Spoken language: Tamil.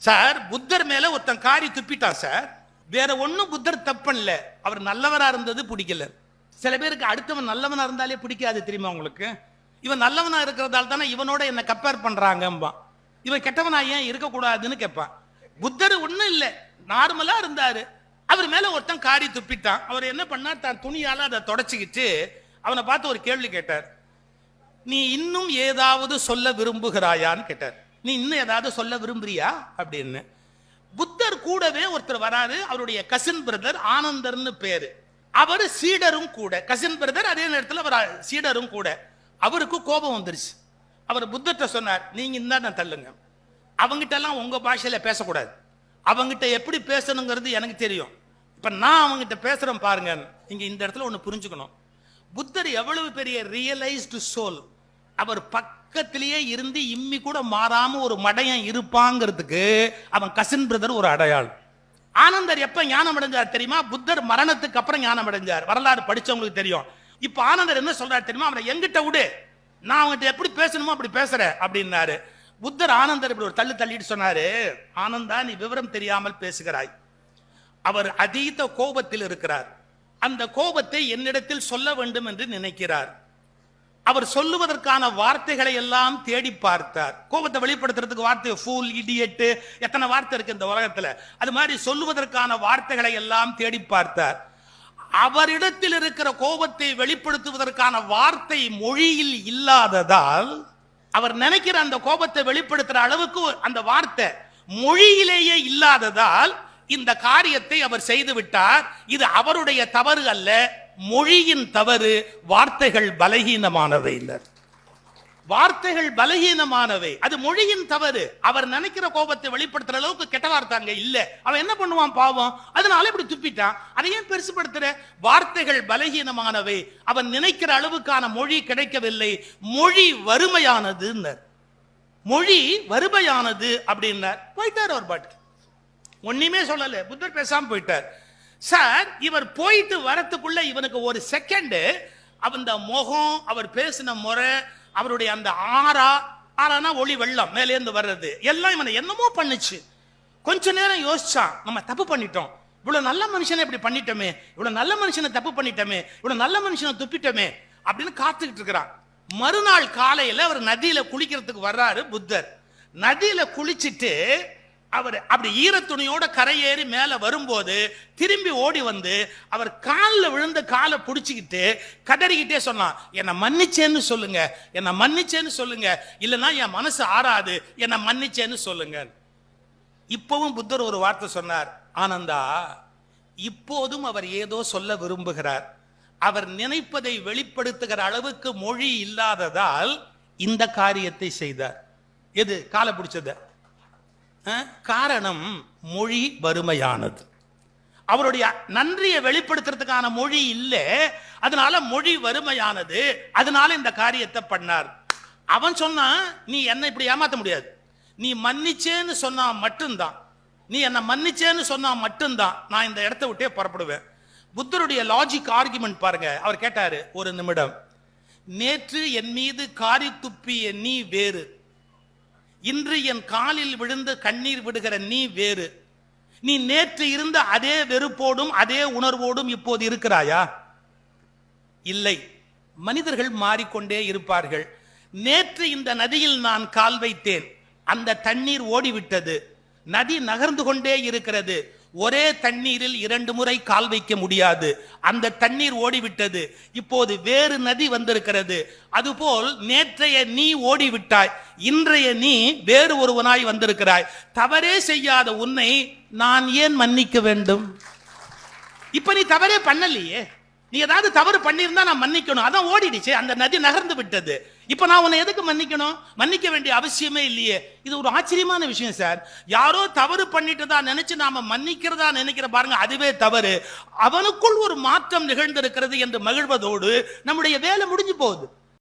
சார் புத்தர் மேல ஒருத்தன் காரி துப்பிட்டான் சார். வேற ஒன்னும் புத்தர் தப்பன்ல, அவர் நல்லவரா இருந்தது பிடிக்கல. சில பேருக்கு அடுத்தவன் நல்லவனா இருந்தாலே பிடிக்காது தெரியுமா உங்களுக்கு? இவன் நல்லவனா இருக்கிறதால தானே இவனோட என்ன கம்பேர் பண்றாங்கம்பா. இவன் கெட்டவனா ஏன் இருக்கக்கூடாதுன்னு கேட்பான். புத்தர் ஒண்ணும் இல்லை, நார்மலா இருந்தாரு. அவர் மேல ஒருத்தன் காரி துப்பிட்டான். அவர் என்ன பண்ணார், தான் துணியால அதை தொடச்சிக்கிட்டு அவனை பார்த்து ஒரு கேள்வி கேட்டார். நீ இன்னும் ஏதாவது சொல்ல விரும்புகிறாயான்னு கேட்டார். நீ இன்னும் ஏதாவது சொல்ல விரும்புறியா அப்படின்னு. புத்தர் கூடவே ஒருத்தர் வராரு, அவருடைய கசின் பிரதர் ஆனந்தர்னு பேரு. அவர் சீடரும் கூட, கசின் பிரதர், அதே நேரத்தில் அவர் சீடரும் கூட. அவருக்கு கோபம் வந்துருச்சு. அவர் புத்தர்கிட்ட சொன்னார், நீங்க இந்த தள்ளுங்க, அவங்கிட்ட எல்லாம் உங்க பாஷையில பேசக்கூடாது, அவங்கிட்ட எப்படி பேசணுங்கிறது எனக்கு தெரியும், இப்ப நான் அவங்கிட்ட பேசுறேன் பாருங்க. நீங்க இந்த இடத்துல ஒண்ணு புரிஞ்சுக்கணும், புத்தர் எவ்வளவு பெரிய ரியலைஸ்டு சோல். அவர் பக்கத்திலேயே இருந்து இம்மி கூட மாறாம ஒரு மடையன் இருப்பாங்கிறதுக்கு அவன் கசின் பிரதர் ஒரு அடையாளம். ஆனந்தர் எப்ப ஞானம் அடைஞ்சார் தெரியுமா? புத்தர் மரணத்துக்கு அப்புறம் ஞானம் அடைஞ்சார். வரலாறு படிச்சவங்களுக்கு தெரியும். இப்ப ஆனந்தர் என்ன சொல்றாரு தெரியுமா? அவனை எங்கிட்ட விடு, நான் அவங்ககிட்ட எப்படி பேசணுமோ அப்படி பேசுறேன் அப்படின்னாரு. புத்தர் ஆனந்தர் இப்படி ஒரு தள்ளு தள்ளிட்டு சொன்னாரு, ஆனந்தா நீ விவரம் தெரியாமல் பேசுகிறாய். அவர் அதீத கோபத்தில் இருக்கிறார். அந்த கோபத்தை என்னிடத்தில் சொல்ல வேண்டும் என்று நினைக்கிறார். அவர் சொல்லுவதற்கான வார்த்தைகளை எல்லாம் தேடி பார்த்தார். கோபத்தை வெளிப்படுத்துறதுக்கு வார்த்தை ஃபூல், இடியட், எத்தனை வார்த்தை இருக்கு இந்த உலகத்துல. அது மாதிரி சொல்லுவதற்கான வார்த்தைகளை எல்லாம் தேடி பார்த்தார். அவரிடத்தில் இருக்கிற கோபத்தை வெளிப்படுத்துவதற்கான வார்த்தை மொழியில் இல்லாததால், அவர் நினைக்கிற அந்த கோபத்தை வெளிப்படுத்துற அளவுக்கு அந்த வார்த்தை மொழியிலேயே இல்லாததால் இந்த காரியத்தை அவர் செய்து விட்டார். இது அவருடைய தவறு அல்ல, மொழியின் தவறு. வார்த்தைகள் பலகீனமானவை, வார்த்தைகள் பலகீனமானவை, அது மொழியின் தவறு. அவர் நினைக்கிற கோபத்தை வெளிப்படுத்துற அளவுக்கு கெட்ட வார்த்தைங்க இல்ல. அவன் என்ன பண்ணுவான் பாவம், அதனால இப்படி துப்பிட்டான். அதை ஏன் பெருசுபடுத்துற? வார்த்தைகள் பலகீனமானவை, அவன் நினைக்கிற அளவுக்கான மொழி கிடைக்கவில்லை. மொழி வறுமையானது, மொழி வறுமையானது அப்படின்னார். போயிட்டார் அவர் பாட்டு, ஒண்ணுமே சொல்லல. புத்தர் பேசாம போயிட்டார். சார் இவர் போயிட்டு வரத்துக்குள்ள இவனுக்கு ஒரு செகண்ட் அந்த முகம், அவர் பேசின முறை, அவருடைய அந்த ஆறானா ஒளி வெள்ளம் மேலேந்து வர்றது எல்லாம் இவனை என்னமோ பண்ணுச்சு. கொஞ்ச நேரம் யோசிச்சான், நம்ம தப்பு பண்ணிட்டோம், இவ்வளவு நல்ல மனுஷனை இப்படி பண்ணிட்டோமே, இவ்வளவு நல்ல மனுஷனை தப்பு பண்ணிட்டோமே, இவ்வளவு நல்ல மனுஷனை துப்பிட்டோமே அப்படின்னு காத்துக்கிட்டு இருக்கிறான். மறுநாள் காலையில அவர் நதியில குளிக்கிறதுக்கு வர்றாரு புத்தர். நதியில குளிச்சுட்டு அவர் அப்படி ஈரத்துணியோட கரையேறி மேல வரும்போது திரும்பி ஓடி வந்து அவர் காலில் விழுந்த காலை பிடிச்சிக்கிட்டு கதறிக்கிட்டே சொன்னான், என்னை மன்னிச்சேன்னு சொல்லுங்க, என்னை மன்னிச்சேன்னு சொல்லுங்க, இல்லைன்னா என் மனசு ஆறாது, என்னை மன்னிச்சேன்னு சொல்லுங்க. இப்பவும் புத்தர் ஒரு வார்த்தை சொன்னார், ஆனந்தா இப்போதும் அவர் ஏதோ சொல்ல விரும்புகிறார். அவர் நினைப்பதை வெளிப்படுத்துகிற அளவுக்கு மொழி இல்லாததால் இந்த காரியத்தை செய்தார். எது காலை பிடிச்சத காரணம்? மொழி வறுமையானது. அவருடைய நன்றியை வெளிப்படுத்துறதுக்கான மொழி இல்லை, அதனால மொழி வறுமையானது. அதனால இந்த காரியத்தை பண்ணார். அவன் சொன்னா, நீ என்ன இப்படி ஏமாத்த முடியாது, நீ மன்னிச்சேன்னு சொன்னா மட்டும்தான், நீ என்ன மன்னிச்சேன்னு சொன்னா மட்டும்தான் நான் இந்த இடத்தை விட்டே புறப்படுவேன். புத்தருடைய லாஜிக் ஆர்குமெண்ட் பாருங்க. அவர் கேட்டாரு, ஒரு நிமிடம், நேற்று என் மீது காரி துப்பிய நீ வேறு, இன்று என் காலில் விழுந்து கண்ணீர் விடுகிற நீ வேறு. நீ நேற்று இருந்த அதே வெறுப்போடும் அதே உணர்வோடும் இப்போது இருக்கிறாயா? இல்லை. மனிதர்கள் மாறிக்கொண்டே இருப்பார்கள். நேற்று இந்த நதியில் நான் கால் வைத்தேன், அந்த தண்ணீர் ஓடிவிட்டது, நதி நகர்ந்து கொண்டே இருக்கிறது. ஒரே தண்ணீரில் 2 முறை கால் வைக்க முடியாது, அந்த தண்ணீர் ஓடிவிட்டது. இப்போது வேறு நதி வந்திருக்கிறது. அதுபோல் நேற்றைய நீ ஓடிவிட்டாய், இன்றைய நீ வேறு ஒருவனாய் வந்திருக்கிறாய். தவறே செய்யாத உன்னை நான் ஏன் மன்னிக்க வேண்டும்? இப்ப நீ தவறே பண்ணலையே, நீ ஏதாவது தவறு பண்ணியிருந்தா நான் மன்னிக்கணும், அதான் ஓடிடுச்சு, அந்த நதி நகர்ந்து விட்டது. இப்ப நான் உன்னை எதுக்கு மன்னிக்கணும்? மன்னிக்க வேண்டிய அவசியமே இல்லையே. இது ஒரு ஆச்சரியமான விஷயம் சார். யாரோ தவறு பண்ணிட்டு தான் நினைச்சு நாம மன்னிக்கிறதா நினைக்கிற பாருங்க, அதுவே தவறு. அவனுக்குள் ஒரு மாற்றம் நிகழ்ந்திருக்கிறது என்று மகிழ்வதோடு நம்முடைய வேலை முடிஞ்சு போகுது.